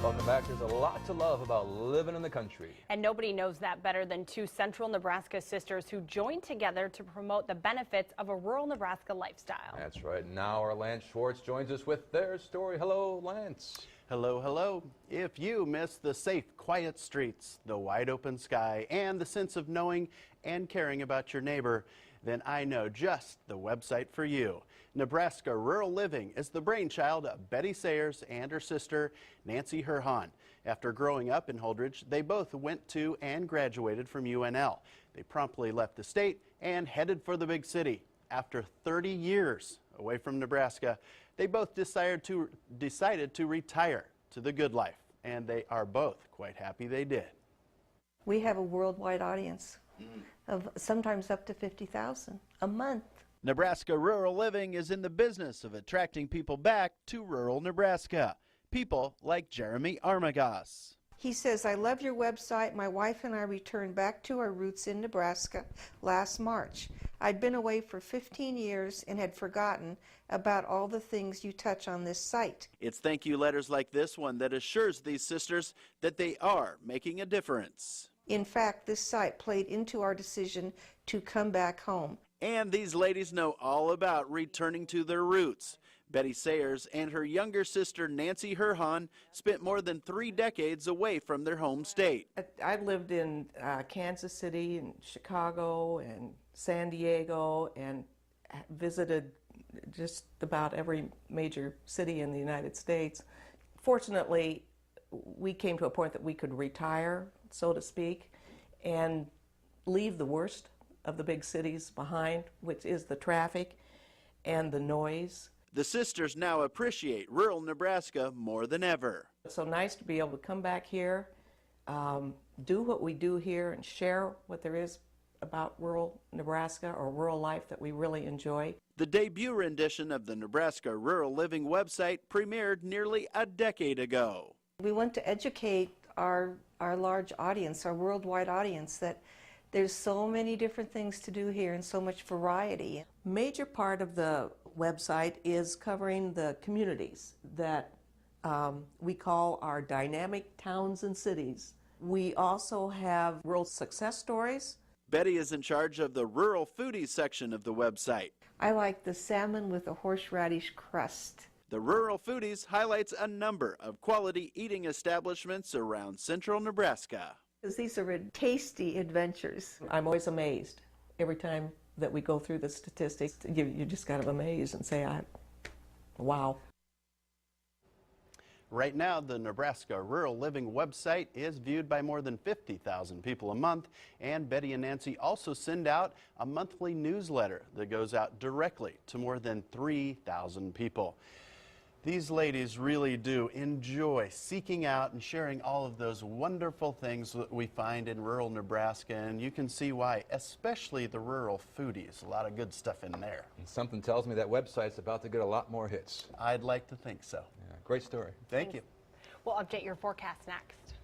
Welcome back. There's a lot to love about living in the country. And nobody knows that better than two Central Nebraska sisters who joined together to promote the benefits of a rural Nebraska lifestyle. That's right. Now our Lance Schwartz joins us with their story. Hello, Lance. Hello, hello. If you miss the safe, quiet streets, the wide open sky, and the sense of knowing and caring about your neighbor, then I know just the website for you. Nebraska Rural Living is the brainchild of Betty Sayers and her sister, Nancy Herhan. After growing up in Holdridge, they both went to and graduated from UNL. They promptly left the state and headed for the big city. After 30 years away from Nebraska, they both decided to retire to the good life, and they are both quite happy they did. We have a worldwide audience of sometimes up to 50,000 a month. Nebraska Rural Living is in the business of attracting people back to rural Nebraska. People like Jeremy Armagas. He says, I love your website. My wife and I returned back to our roots in Nebraska last March. I'd been away for 15 years and had forgotten about all the things you touch on this site. It's thank you letters like this one that assures these sisters that they are making a difference. In fact, this site played into our decision to come back home. And these ladies know all about returning to their roots. Betty Sayers and her younger sister Nancy Herhan spent more than 3 decades away from their home state. I lived in Kansas City and Chicago and San Diego and visited just about every major city in the United States. Fortunately, we came to a point that we could retire, so to speak, and leave the worst of the big cities behind, which is the traffic and the noise. The sisters now appreciate rural Nebraska more than ever. It's so nice to be able to come back here, do what we do here, and share what there is about rural Nebraska or rural life that we really enjoy. The debut rendition of the Nebraska Rural Living website premiered nearly a decade ago. We want to educate our large audience, our worldwide audience, that there's so many different things to do here and so much variety. Major part of the website is covering the communities that we call our dynamic towns and cities. We also have rural success stories. Betty is in charge of the rural foodies section of the website. I like the salmon with a horseradish crust. The Rural Foodies highlights a number of quality eating establishments around central Nebraska. These are tasty adventures. I'm always amazed every time that we go through the statistics. You just kind of amaze and say, wow. Right now, the Nebraska Rural Living website is viewed by more than 50,000 people a month, and Betty and Nancy also send out a monthly newsletter that goes out directly to more than 3,000 people. These ladies really do enjoy seeking out and sharing all of those wonderful things that we find in rural Nebraska, and you can see why, especially the rural foodies. A lot of good stuff in there. And something tells me that website's about to get a lot more hits. I'd like to think so. Yeah, great story. Thank you. We'll update your forecast next.